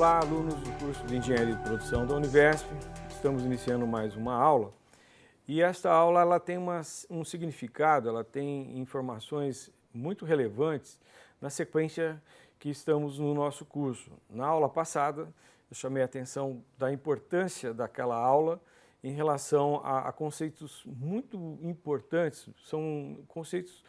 Olá, alunos do curso de Engenharia de Produção da Univesp. Estamos iniciando mais uma aula e esta aula ela tem um significado, ela tem informações muito relevantes na sequência que estamos no nosso curso. Na aula passada, eu chamei a atenção da importância daquela aula em relação a conceitos muito importantes, são conceitos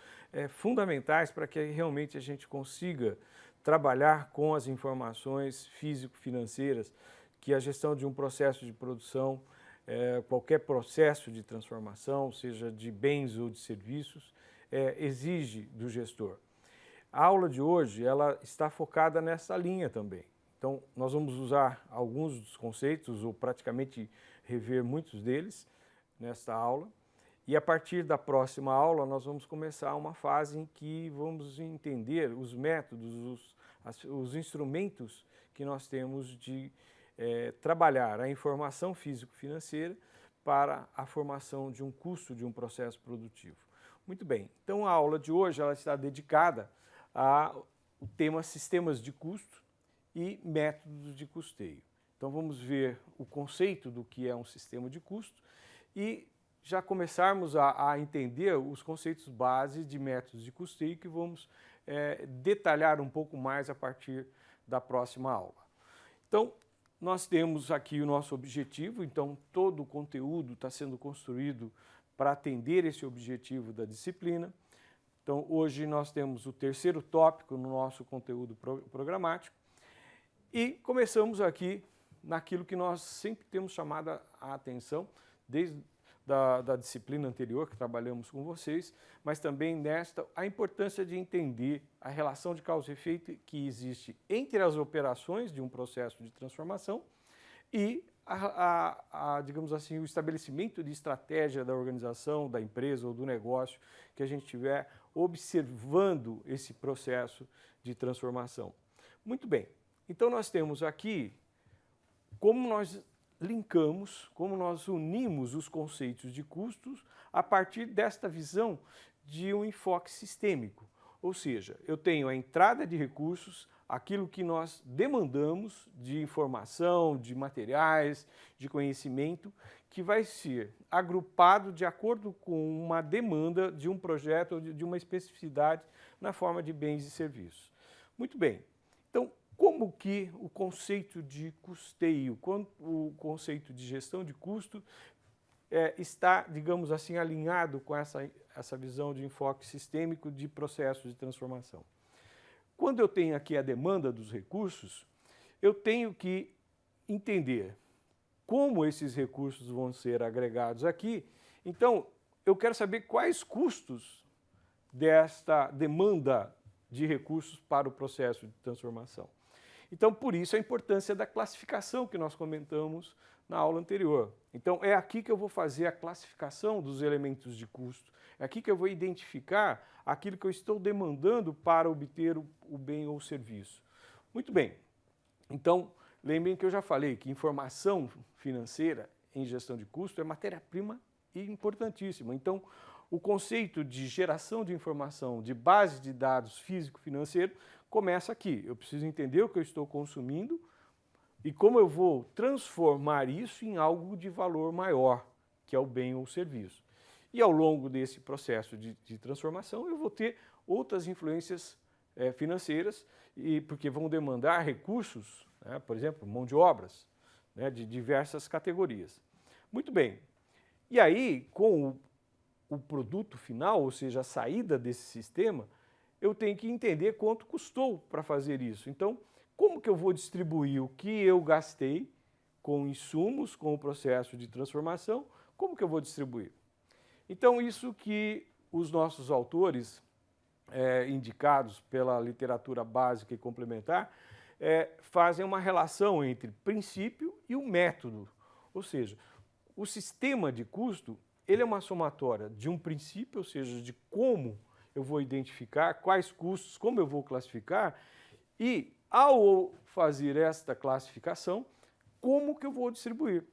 fundamentais para que realmente a gente consiga trabalhar com as informações físico-financeiras que a gestão de um processo de produção, qualquer processo de transformação, seja de bens ou de serviços, exige do gestor. A aula de hoje ela está focada nessa linha também. Então, nós vamos usar alguns dos conceitos, ou praticamente rever muitos deles, nesta aula. E a partir da próxima aula, nós vamos começar uma fase em que vamos entender os métodos, os instrumentos que nós temos de trabalhar a informação físico-financeira para a formação de um custo de um processo produtivo. Muito bem, então a aula de hoje ela está dedicada ao tema sistemas de custo e métodos de custeio. Então vamos ver o conceito do que é um sistema de custo e já começarmos a entender os conceitos base de métodos de custeio que vamos detalhar um pouco mais a partir da próxima aula. Então, nós temos aqui o nosso objetivo, então todo o conteúdo está sendo construído para atender esse objetivo da disciplina. Então, hoje nós temos o terceiro tópico no nosso conteúdo programático e começamos aqui naquilo que nós sempre temos chamado a atenção desde da disciplina anterior que trabalhamos com vocês, mas também nesta, a importância de entender a relação de causa e efeito que existe entre as operações de um processo de transformação e, digamos assim, o estabelecimento de estratégia da organização, da empresa ou do negócio que a gente estiver observando esse processo de transformação. Muito bem, então nós temos aqui como nós linkamos, como nós unimos os conceitos de custos a partir desta visão de um enfoque sistêmico. Ou seja, eu tenho a entrada de recursos, aquilo que nós demandamos de informação, de materiais, de conhecimento, que vai ser agrupado de acordo com uma demanda de um projeto ou de uma especificidade na forma de bens e serviços. Muito bem, então, como que o conceito de custeio, o conceito de gestão de custo está, digamos assim, alinhado com essa visão de enfoque sistêmico de processo de transformação? Quando eu tenho aqui a demanda dos recursos, eu tenho que entender como esses recursos vão ser agregados aqui. Então, eu quero saber quais custos desta demanda de recursos para o processo de transformação. Então, por isso a importância da classificação que nós comentamos na aula anterior. Então, é aqui que eu vou fazer a classificação dos elementos de custo. É aqui que eu vou identificar aquilo que eu estou demandando para obter o bem ou o serviço. Muito bem. Então, lembrem que eu já falei que informação financeira em gestão de custo é matéria-prima e importantíssima. Então, o conceito de geração de informação de base de dados físico-financeiro começa aqui. Eu preciso entender o que eu estou consumindo e como eu vou transformar isso em algo de valor maior, que é o bem ou o serviço. E ao longo desse processo de transformação, eu vou ter outras influências financeiras, porque vão demandar recursos, né, por exemplo, mão de obras, né, de diversas categorias. Muito bem. E aí, com o produto final, ou seja, a saída desse sistema, eu tenho que entender quanto custou para fazer isso. Então, como que eu vou distribuir o que eu gastei com insumos, com o processo de transformação, como que eu vou distribuir? Então, isso que os nossos autores, indicados pela literatura básica e complementar, fazem uma relação entre princípio e o método. Ou seja, o sistema de custo ele é uma somatória de um princípio, ou seja, de como eu vou identificar, quais custos, como eu vou classificar, e ao fazer esta classificação, como que eu vou distribuir.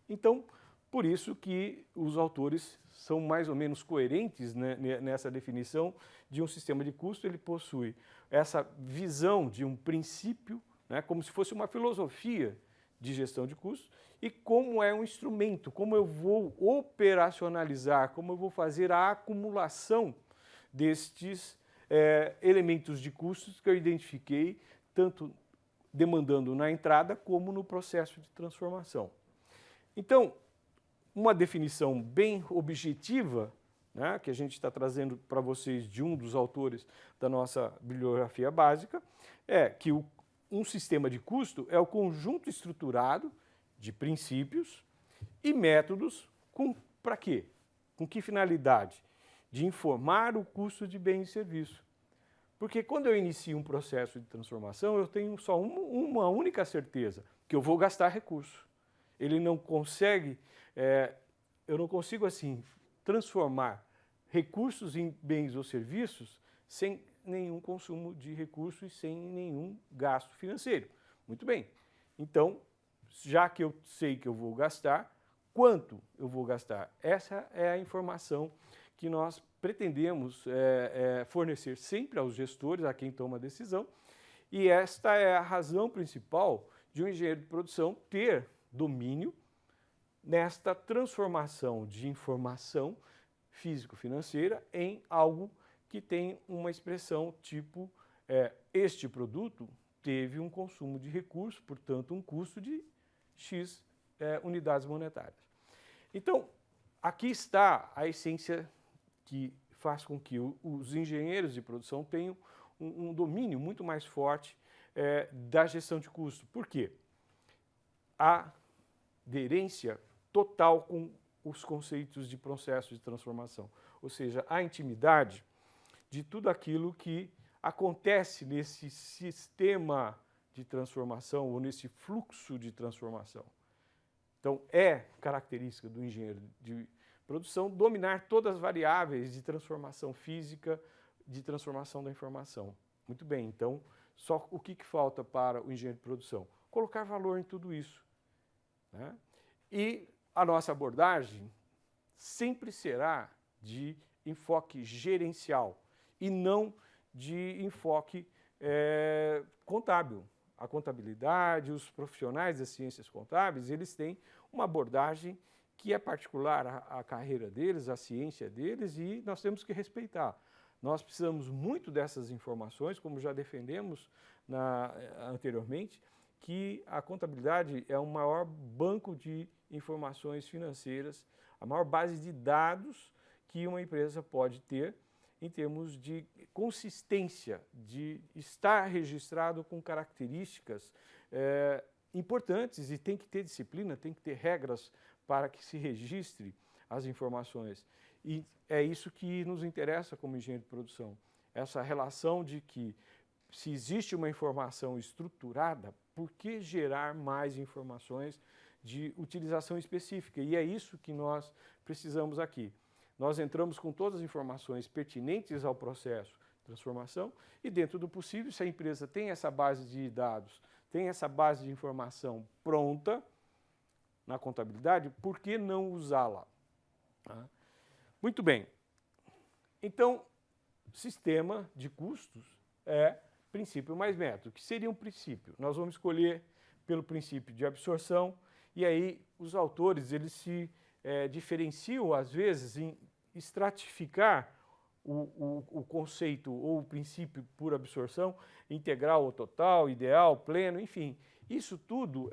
Então, por isso que os autores são mais ou menos coerentes, né, nessa definição de um sistema de custo. Ele possui essa visão de um princípio né, como se fosse uma filosofia de gestão de custos e como é um instrumento, como eu vou operacionalizar, como eu vou fazer a acumulação destes elementos de custos que eu identifiquei, tanto demandando na entrada como no processo de transformação. Então, uma definição bem objetiva, né, que a gente está trazendo para vocês de um dos autores da nossa bibliografia básica, é que um sistema de custo é o conjunto estruturado de princípios e métodos para quê? Com que finalidade? De informar o custo de bem e serviço. Porque quando eu inicio um processo de transformação, eu tenho só uma única certeza, que eu vou gastar recurso. Ele não consegue, eu não consigo assim transformar recursos em bens ou serviços sem nenhum consumo de recursos e sem nenhum gasto financeiro. Muito bem. Então, já que eu sei que eu vou gastar, quanto eu vou gastar? Essa é a informação que nós pretendemos fornecer sempre aos gestores, a quem toma a decisão, e esta é a razão principal de um engenheiro de produção ter domínio nesta transformação de informação físico-financeira em algo que tem uma expressão tipo este produto teve um consumo de recursos, portanto um custo de X unidades monetárias. Então, aqui está a essência que faz com que os engenheiros de produção tenham um domínio muito mais forte da gestão de custo. Por quê? A aderência total com os conceitos de processo de transformação, ou seja, a intimidade de tudo aquilo que acontece nesse sistema de transformação ou nesse fluxo de transformação. Então, é característica do engenheiro de produção dominar todas as variáveis de transformação física, de transformação da informação. Muito bem, então, só o que falta para o engenheiro de produção? Colocar valor em tudo isso, né? E a nossa abordagem sempre será de enfoque gerencial e não de enfoque contábil. A contabilidade, os profissionais das ciências contábeis, eles têm uma abordagem que é particular à carreira deles, à ciência deles, e nós temos que respeitar. Nós precisamos muito dessas informações, como já defendemos anteriormente, que a contabilidade é o maior banco de informações financeiras, a maior base de dados que uma empresa pode ter em termos de consistência, de estar registrado com características importantes, e tem que ter disciplina, tem que ter regras para que se registre as informações. E é isso que nos interessa como engenheiro de produção, essa relação de que se existe uma informação estruturada, por que gerar mais informações de utilização específica? E é isso que nós precisamos aqui. Nós entramos com todas as informações pertinentes ao processo de transformação e, dentro do possível, se a empresa tem essa base de dados, tem essa base de informação pronta na contabilidade, por que não usá-la? Muito bem. Então, sistema de custos é princípio mais método. O que seria um princípio? Nós vamos escolher pelo princípio de absorção, e aí os autores eles se diferenciam, às vezes, em estratificar o conceito ou o princípio por absorção, integral ou total, ideal, pleno, enfim. Isso tudo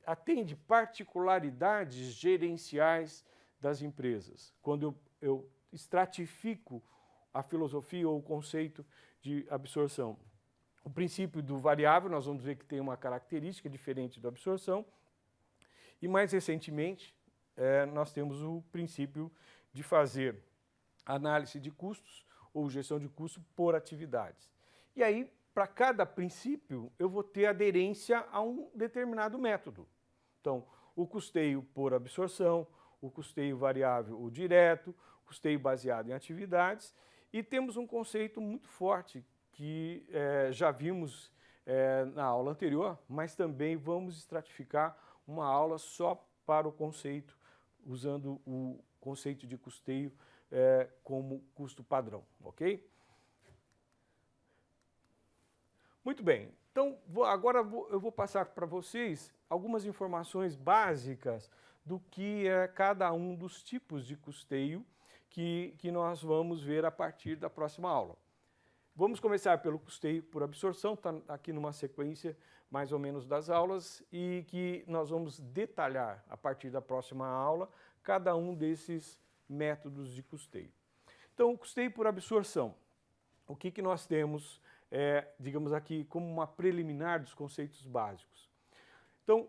atende particularidades gerenciais das empresas. Quando eu estratifico a filosofia ou o conceito de absorção. O princípio do variável, nós vamos ver que tem uma característica diferente da absorção. E mais recentemente, nós temos o princípio de fazer análise de custos ou gestão de custos por atividades. E aí, para cada princípio, eu vou ter aderência a um determinado método. Então, o custeio por absorção, o custeio variável ou direto, custeio baseado em atividades, e temos um conceito muito forte que já vimos na aula anterior, mas também vamos estratificar uma aula só para o conceito, usando o conceito de custeio como custo padrão, ok? Muito bem, Então, agora eu vou passar para vocês algumas informações básicas do que é cada um dos tipos de custeio que nós vamos ver a partir da próxima aula. Vamos começar pelo custeio por absorção, está aqui numa sequência mais ou menos das aulas, e que nós vamos detalhar a partir da próxima aula cada um desses métodos de custeio. Então, o custeio por absorção. O que nós temos, digamos aqui, como uma preliminar dos conceitos básicos? Então,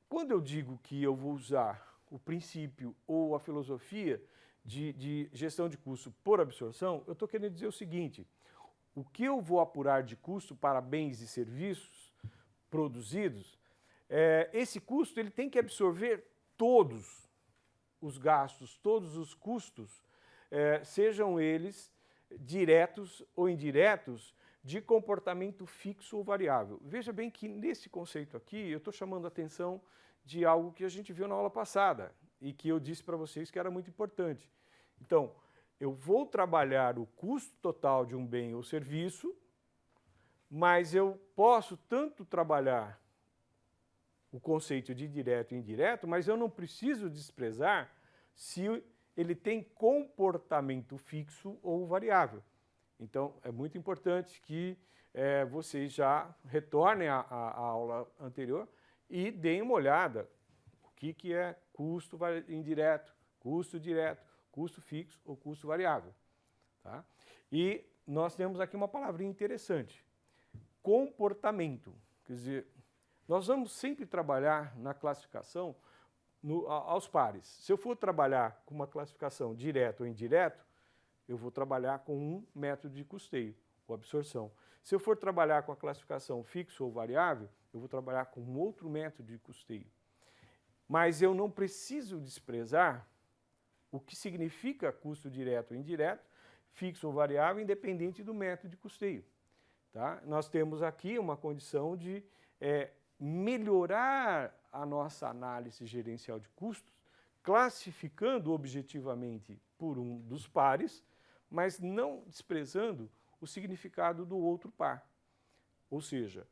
quando eu digo que eu vou usar o princípio ou a filosofia de gestão de custo por absorção, eu estou querendo dizer o seguinte: o que eu vou apurar de custo para bens e serviços produzidos, esse custo ele tem que absorver todos os gastos, todos os custos, sejam eles diretos ou indiretos, de comportamento fixo ou variável. Veja bem que nesse conceito aqui eu estou chamando a atenção de algo que a gente viu na aula passada e que eu disse para vocês que era muito importante. Então, eu vou trabalhar o custo total de um bem ou serviço, mas eu posso tanto trabalhar o conceito de direto e indireto, mas eu não preciso desprezar se ele tem comportamento fixo ou variável. Então, é muito importante que vocês já retornem à aula anterior e deem uma olhada o que é custo indireto, custo direto, custo fixo ou custo variável. Tá? E nós temos aqui uma palavrinha interessante, comportamento. Quer dizer, nós vamos sempre trabalhar na classificação aos pares. Se eu for trabalhar com uma classificação direto ou indireto, eu vou trabalhar com um método de custeio, ou absorção. Se eu for trabalhar com a classificação fixo ou variável, eu vou trabalhar com um outro método de custeio. Mas eu não preciso desprezar o que significa custo direto ou indireto, fixo ou variável, independente do método de custeio. Tá? Nós temos aqui uma condição de melhorar a nossa análise gerencial de custos, classificando objetivamente por um dos pares, mas não desprezando o significado do outro par. Ou seja,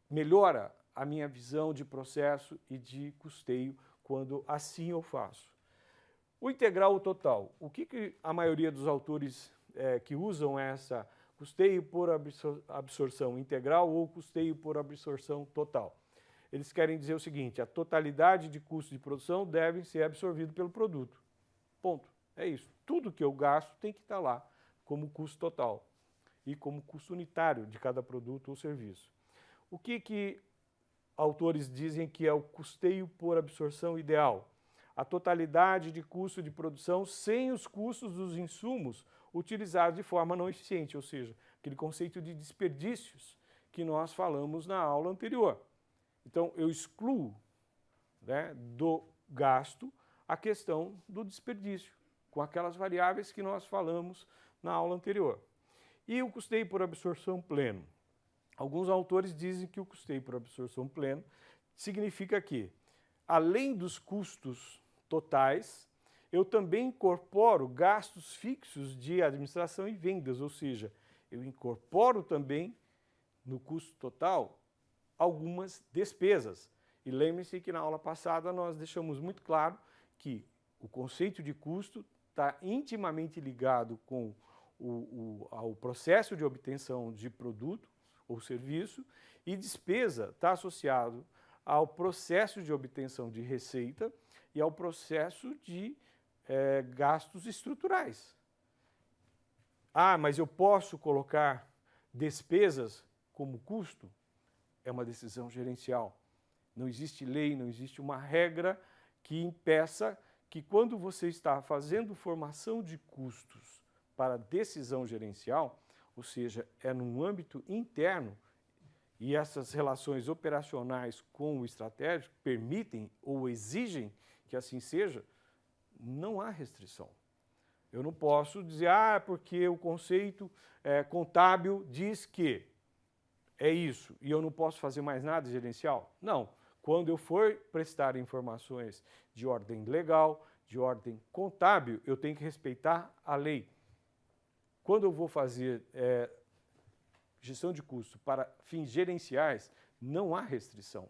melhora a minha visão de processo e de custeio quando assim eu faço. O integral ou total. O que a maioria dos autores que usam essa custeio por absorção integral ou custeio por absorção total? Eles querem dizer o seguinte: a totalidade de custos de produção deve ser absorvido pelo produto. Ponto. É isso. Tudo que eu gasto tem que estar lá como custo total e como custo unitário de cada produto ou serviço. O que autores dizem que é o custeio por absorção ideal? A totalidade de custo de produção sem os custos dos insumos utilizados de forma não eficiente, ou seja, aquele conceito de desperdícios que nós falamos na aula anterior. Então, eu excluo, né, do gasto a questão do desperdício, com aquelas variáveis que nós falamos na aula anterior. E o custeio por absorção pleno. Alguns autores dizem que o custeio por absorção pleno significa que, além dos custos totais, eu também incorporo gastos fixos de administração e vendas, ou seja, eu incorporo também no custo total algumas despesas. E lembre-se que na aula passada nós deixamos muito claro que o conceito de custo está intimamente ligado com ao processo de obtenção de produto ou serviço, e despesa está associado ao processo de obtenção de receita e ao processo de gastos estruturais. Ah, mas eu posso colocar despesas como custo? É uma decisão gerencial. Não existe lei, não existe uma regra que impeça que, quando você está fazendo formação de custos para decisão gerencial, ou seja, é num âmbito interno, e essas relações operacionais com o estratégico permitem ou exigem que assim seja, não há restrição. Eu não posso dizer, porque o conceito contábil diz que é isso, e eu não posso fazer mais nada gerencial? Não. Quando eu for prestar informações de ordem legal, de ordem contábil, eu tenho que respeitar a lei. Quando eu vou fazer gestão de custo para fins gerenciais, não há restrição.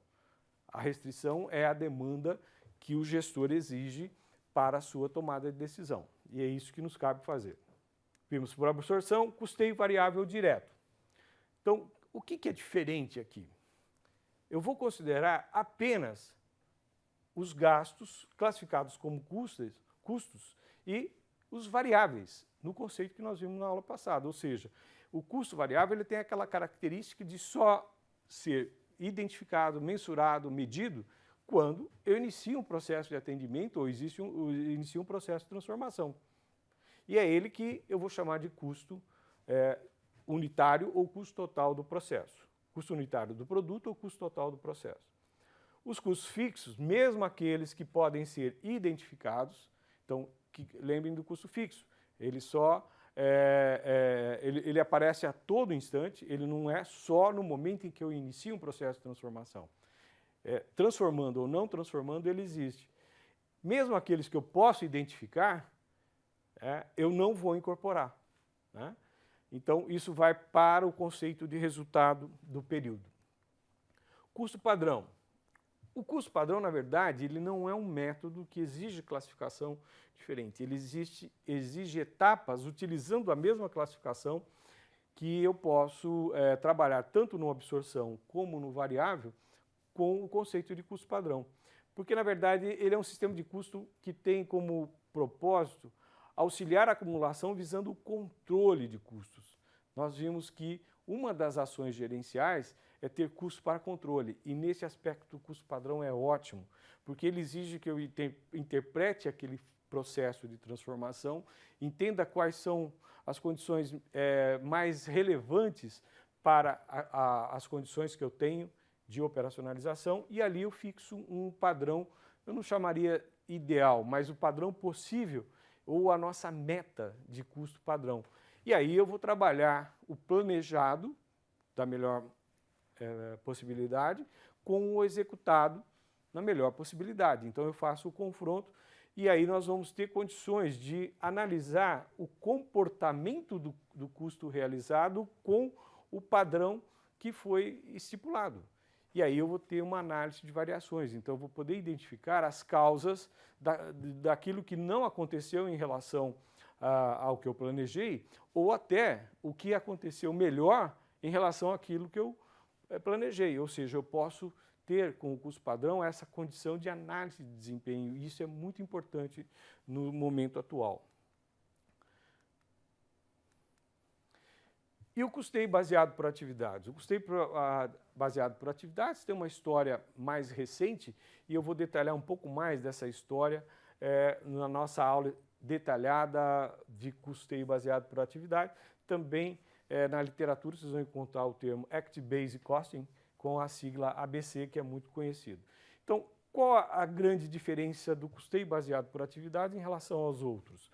A restrição é a demanda que o gestor exige para a sua tomada de decisão. E é isso que nos cabe fazer. Vimos por absorção, custeio variável direto. Então, o que é diferente aqui? Eu vou considerar apenas os gastos classificados como custos e os variáveis, no conceito que nós vimos na aula passada. Ou seja, o custo variável ele tem aquela característica de só ser identificado, mensurado, medido, quando eu inicio um processo de atendimento ou inicio um processo de transformação. E é ele que eu vou chamar de custo unitário ou custo total do processo. Custo unitário do produto ou custo total do processo. Os custos fixos, mesmo aqueles que podem ser identificados, então, lembrem do custo fixo, ele só ele aparece a todo instante, ele não é só no momento em que eu inicio um processo de transformação. Transformando ou não transformando, ele existe. Mesmo aqueles que eu posso identificar, eu não vou incorporar, né? Então, isso vai para o conceito de resultado do período. Custo padrão. O custo padrão, na verdade, ele não é um método que exige classificação diferente. Ele exige etapas utilizando a mesma classificação que eu posso trabalhar tanto no absorção como no variável com o conceito de custo padrão. Porque, na verdade, ele é um sistema de custo que tem como propósito auxiliar a acumulação visando o controle de custos. Nós vimos que uma das ações gerenciais é ter custo para controle, e nesse aspecto o custo padrão é ótimo, porque ele exige que eu interprete aquele processo de transformação, entenda quais são as condições mais relevantes para as condições que eu tenho de operacionalização, e ali eu fixo um padrão, eu não chamaria ideal, mas o padrão possível ou a nossa meta de custo padrão. E aí eu vou trabalhar o planejado da melhor possibilidade com o executado na melhor possibilidade. Então eu faço o confronto e aí nós vamos ter condições de analisar o comportamento do custo realizado com o padrão que foi estipulado. E aí eu vou ter uma análise de variações, então eu vou poder identificar as causas daquilo que não aconteceu em relação ao que eu planejei, ou até o que aconteceu melhor em relação àquilo que eu planejei. Ou seja, eu posso ter com o custo padrão essa condição de análise de desempenho, e isso é muito importante no momento atual. E o custeio baseado por atividades? O custeio baseado por atividades tem uma história mais recente e eu vou detalhar um pouco mais dessa história na nossa aula detalhada de custeio baseado por atividade. Também na literatura vocês vão encontrar o termo Activity-Based Costing com a sigla ABC, que é muito conhecido. Então, qual a grande diferença do custeio baseado por atividade em relação aos outros?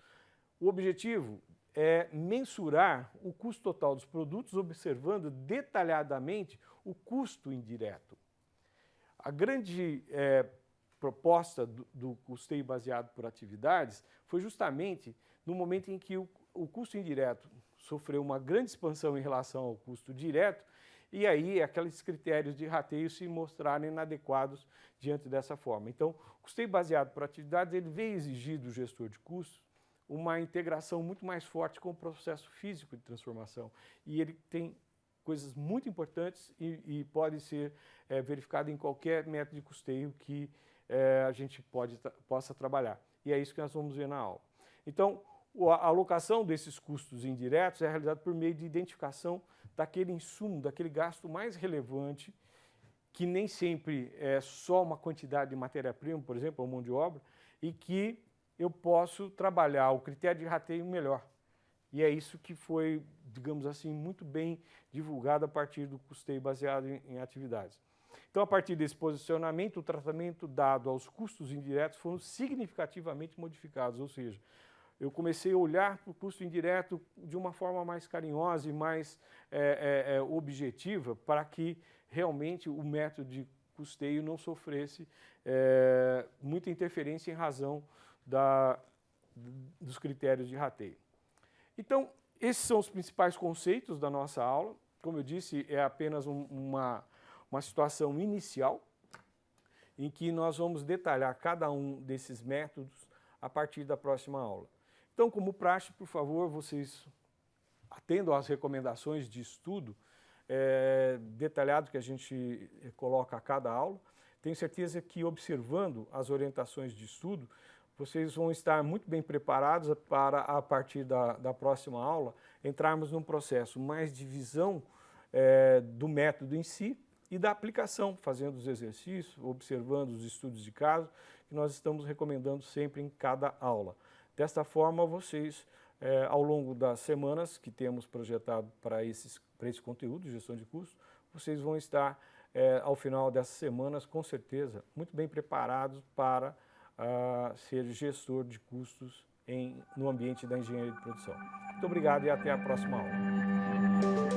O objetivo é mensurar o custo total dos produtos, observando detalhadamente o custo indireto. A grande proposta do custeio baseado por atividades foi justamente no momento em que o custo indireto sofreu uma grande expansão em relação ao custo direto, e aí aqueles critérios de rateio se mostrarem inadequados diante dessa forma. Então, o custeio baseado por atividades ele veio exigir do gestor de custos uma integração muito mais forte com o processo físico de transformação. E ele tem coisas muito importantes e pode ser verificado em qualquer método de custeio que a gente possa trabalhar. E é isso que nós vamos ver na aula. Então, a alocação desses custos indiretos é realizada por meio de identificação daquele insumo, daquele gasto mais relevante, que nem sempre é só uma quantidade de matéria-prima, por exemplo, ou mão de obra, e que eu posso trabalhar o critério de rateio melhor. E é isso que foi, digamos assim, muito bem divulgado a partir do custeio baseado em atividades. Então, a partir desse posicionamento, o tratamento dado aos custos indiretos foram significativamente modificados, ou seja, eu comecei a olhar para o custo indireto de uma forma mais carinhosa e mais objetiva, para que realmente o método de custeio não sofresse muita interferência em razão dos critérios de rateio. Então, esses são os principais conceitos da nossa aula. como eu disse, é apenas uma situação inicial em que nós vamos detalhar cada um desses métodos a partir da próxima aula. Então, como praxe, por favor, vocês atendam às recomendações de estudo detalhado que a gente coloca a cada aula. Tenho certeza que, observando as orientações de estudo, vocês vão estar muito bem preparados para, a partir da próxima aula, entrarmos num processo mais de visão do método em si e da aplicação, fazendo os exercícios, observando os estudos de caso, que nós estamos recomendando sempre em cada aula. Desta forma, vocês, ao longo das semanas que temos projetado para esse conteúdo, gestão de custos, vocês vão estar, ao final dessas semanas, com certeza, muito bem preparados para ser gestor de custos no ambiente da engenharia de produção. Muito obrigado e até a próxima aula.